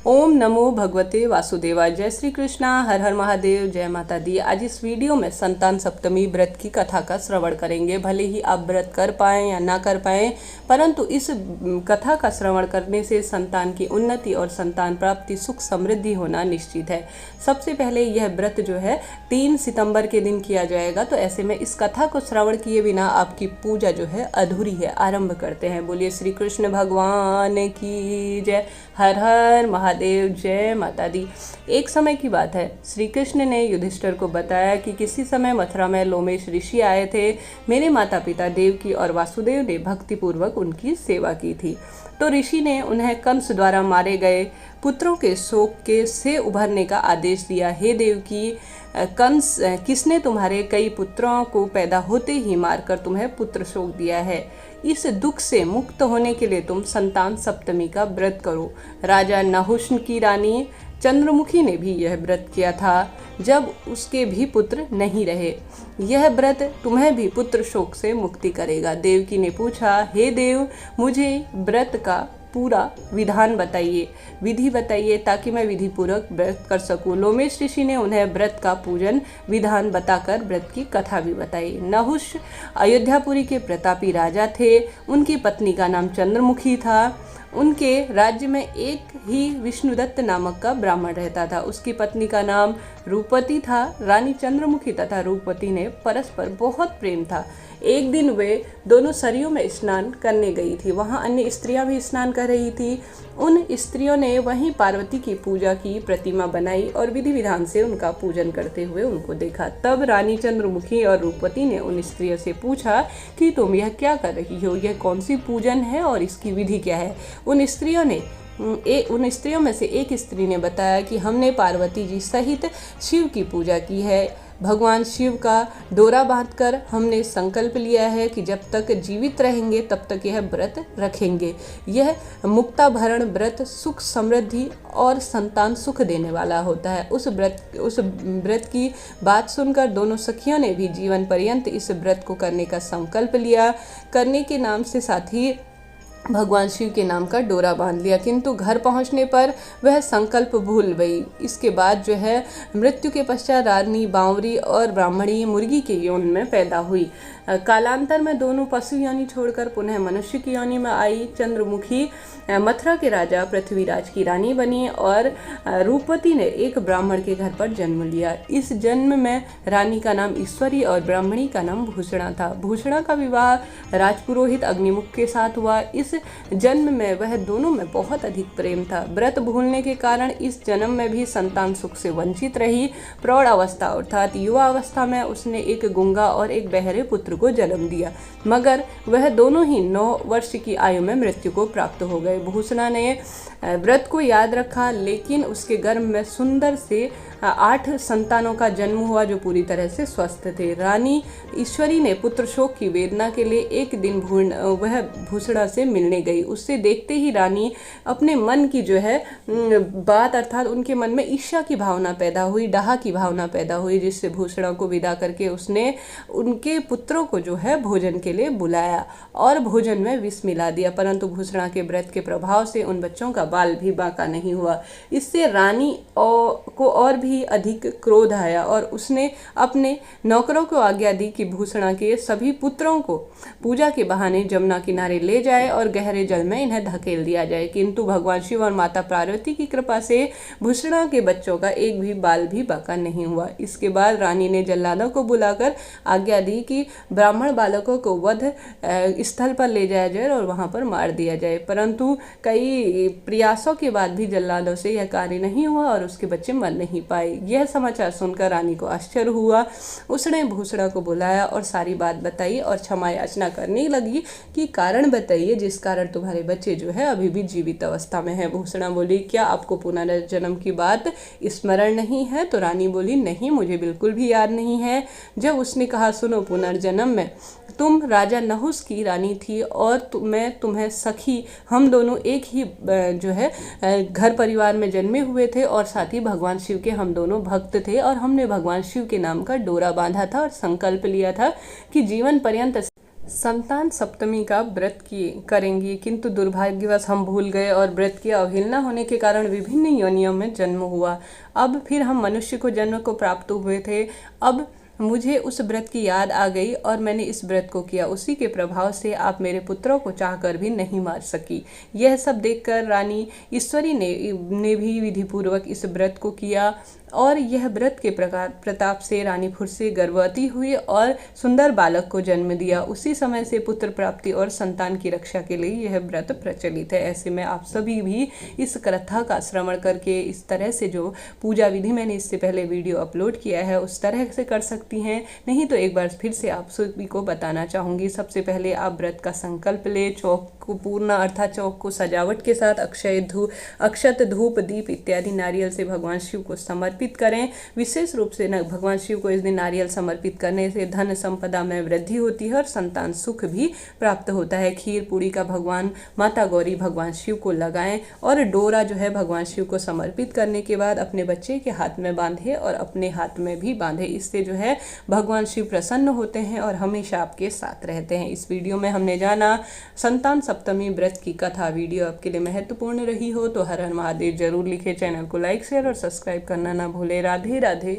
ओम नमो भगवते वासुदेवाय। जय श्री कृष्णा, हर हर महादेव, जय माता दी। आज इस वीडियो में संतान सप्तमी व्रत की कथा का श्रवण करेंगे। भले ही आप व्रत कर पाएँ या ना कर पाएँ, परंतु इस कथा का श्रवण करने से संतान की उन्नति और संतान प्राप्ति, सुख समृद्धि होना निश्चित है। सबसे पहले यह व्रत जो है 3 सितंबर के दिन किया जाएगा, तो ऐसे में इस कथा को श्रवण किए बिना आपकी पूजा जो है अधूरी है। आरंभ करते हैं। बोलिए श्री कृष्ण भगवान की जय। हर हर महादेव, जय माता दी। एक समय की बात है, श्री कृष्ण ने युधिष्ठिर को बताया कि किसी समय मथुरा में लोमेश ऋषि आए थे। मेरे माता पिता देवकी और वासुदेव ने भक्तिपूर्वक उनकी सेवा की थी। तो ऋषि ने उन्हें कंस द्वारा मारे गए पुत्रों के शोक के से उभरने का आदेश दिया। हे देवकी, कंस किसने तुम्हारे कई पुत्रों को पैदा होते ही मारकर तुम्हें पुत्र शोक दिया है? इस दुख से मुक्त होने के लिए तुम संतान सप्तमी का व्रत करो। राजा नहुष की रानी चंद्रमुखी ने भी यह व्रत किया था, जब उसके भी पुत्र नहीं रहे। यह व्रत तुम्हें भी पुत्र शोक से मुक्ति करेगा। देवकी ने पूछा, हे देव, मुझे व्रत का पूरा विधान बताइए, विधि बताइए, ताकि मैं विधि पूर्वक व्रत कर सकूं। लोमेश ऋषि ने उन्हें व्रत का पूजन विधान बताकर व्रत की कथा भी बताई। नहुष अयोध्यापुरी के प्रतापी राजा थे। उनकी पत्नी का नाम चंद्रमुखी था। उनके राज्य में एक ही विष्णुदत्त नामक का ब्राह्मण रहता था। उसकी पत्नी का नाम रूपवती था। रानी चंद्रमुखी तथा रूपवती ने परस्पर बहुत प्रेम था। एक दिन वे दोनों सरयू में स्नान करने गई थी। वहाँ अन्य स्त्रियां भी स्नान कर रही थी। उन स्त्रियों ने वहीं पार्वती की पूजा की प्रतिमा बनाई और विधि विधान से उनका पूजन करते हुए उनको देखा। तब रानी चंद्रमुखी और रूपवती ने उन स्त्रियों से पूछा कि तुम यह क्या कर रही हो? यह कौन सी पूजन है और इसकी विधि क्या है? उन स्त्रियों में से एक स्त्री ने बताया कि हमने पार्वती जी सहित शिव की पूजा की है। भगवान शिव का डोरा बांधकर हमने संकल्प लिया है कि जब तक जीवित रहेंगे तब तक यह व्रत रखेंगे। यह मुक्ताभरण व्रत सुख समृद्धि और संतान सुख देने वाला होता है। उस व्रत की बात सुनकर दोनों सखियों ने भी जीवन पर्यंत इस व्रत को करने का संकल्प लिया। करने के नाम से साथ ही भगवान शिव के नाम का डोरा बांध लिया, किंतु घर पहुंचने पर वह संकल्प भूल गई। इसके बाद जो है मृत्यु के पश्चात रानी बांवरी और ब्राह्मणी मुर्गी के योनि में पैदा हुई। कालांतर में दोनों पशु योनि छोड़कर पुनः मनुष्य की योनि में आई। चंद्रमुखी मथुरा के राजा पृथ्वीराज की रानी बनी और रूपवती ने एक ब्राह्मण के घर पर जन्म लिया। इस जन्म में रानी का नाम ईश्वरी और ब्राह्मणी का नाम भूषणा था। भूषणा का विवाह राजपुरोहित अग्निमुख के साथ हुआ। इस जन्म में वह दोनों में बहुत अधिक प्रेम था। व्रत भूलने के कारण इस जन्म में भी संतान सुख से वंचित रही। प्रौढ़ अवस्था अर्थात युवा अवस्था में उसने एक गूंगा और एक बहरे पुत्र को जन्म दिया, मगर वह दोनों ही 9 वर्ष की आयु में मृत्यु को प्राप्त हो गए। भूषणा ने व्रत को याद रखा, लेकिन उसके गर्भ में सुंदर से 8 संतानों का जन्म हुआ जो पूरी तरह से स्वस्थ थे। रानी ईश्वरी ने पुत्र शोक की वेदना के लिए एक दिन वह भूषणा से मिलने गई। उससे देखते ही रानी अपने मन की जो है बात अर्थात उनके मन में ईर्ष्या की भावना पैदा हुई, डाह की भावना पैदा हुई, जिससे भूषणा को विदा करके उसने उनके पुत्रों को जो है भोजन के लिए बुलाया और भोजन में विष मिला दिया। परंतु भूषणा के व्रत के प्रभाव से उन बच्चों का बाल भी बांका नहीं हुआ। इससे रानी को और भी अधिक क्रोध आया और उसने अपने नौकरों को आज्ञा दी कि भूषणा के सभी पुत्रों को पूजा के बहाने जमुना किनारे ले जाए और गहरे जल में इन्हें धकेल दिया जाए। किंतु भगवान शिव और माता पार्वती की कृपा से भूषणा के बच्चों का एक भी बाल भी बांका नहीं हुआ। इसके बाद रानी ने जल्लादों को बुलाकर आज्ञा दी कि ब्राह्मण बालकों को वध स्थल पर ले जाया जाए और वहां पर मार दिया जाए। परंतु कई प्रयासों के बाद भी जल्लादों से यह कार्य नहीं हुआ और उसके बच्चे मर नहीं पाए। यह समाचार सुनकर रानी को आश्चर्य हुआ। उसने भूषणा को बुलाया और सारी बात बताई और क्षमा याचना करने लगी कि कारण बताइए जिस कारण तुम्हारे बच्चे जो है अभी भी जीवित अवस्था में है। भूषणा बोली, क्या आपको पुनर्जन्म की बात स्मरण नहीं है? तो रानी बोली, नहीं, मुझे बिल्कुल भी याद नहीं है। जब उसने कहा, सुनो, पुनर्जन्म में तुम राजा नहुष की रानी थी और मैं तुम्हें सखी, हम दोनों एक ही जो है घर परिवार में जन्मे हुए थे और साथ ही भगवान शिव के हम दोनों भक्त थे और हमने भगवान शिव के नाम का डोरा बांधा था और संकल्प लिया था कि जीवन पर्यंत संतान सप्तमी का व्रत की करेंगी, किंतु दुर्भाग्यवश हम भूल गए और व्रत की अवहेलना होने के कारण विभिन्न योनियों में जन्म हुआ। अब फिर हम मनुष्य को जन्म को प्राप्त हुए थे। अब मुझे उस व्रत की याद आ गई और मैंने इस व्रत को किया। उसी के प्रभाव से आप मेरे पुत्रों को चाहकर भी नहीं मार सकी। यह सब देखकर रानी ईश्वरी ने भी विधिपूर्वक इस व्रत को किया और यह व्रत के प्रताप से रानी फुर्से गर्भवती हुई और सुंदर बालक को जन्म दिया। उसी समय से पुत्र प्राप्ति और संतान की रक्षा के लिए यह व्रत प्रचलित है। ऐसे में आप सभी भी इस कथा का श्रवण करके इस तरह से जो पूजा विधि मैंने इससे पहले वीडियो अपलोड किया है उस तरह से कर सकती हैं। नहीं तो एक बार फिर से आप सभी को बताना चाहूँगी। सबसे पहले आप व्रत का संकल्प ले, चौक को पूर्ण अर्थात चौक को सजावट के साथ अक्षत धूप दीप इत्यादि नारियल से भगवान शिव को समर्पित करें। विशेष रूप से भगवान शिव को इस दिन नारियल समर्पित करने से धन संपदा में वृद्धि होती है और संतान सुख भी प्राप्त होता है। खीर पूड़ी का भगवान माता गौरी भगवान शिव को लगाएं और डोरा जो है भगवान शिव को समर्पित करने के बाद अपने बच्चे के हाथ में बांधे और अपने हाथ में भी बांधे। इससे जो है भगवान शिव प्रसन्न होते हैं और हमेशा आपके साथ रहते हैं। इस वीडियो में हमने जाना संतान सप्तमी व्रत की कथा। वीडियो आपके लिए महत्वपूर्ण रही हो तो हर हर महादेव जरूर लिखे। चैनल को लाइक शेयर और सब्सक्राइब करना ना भूले। राधे राधे।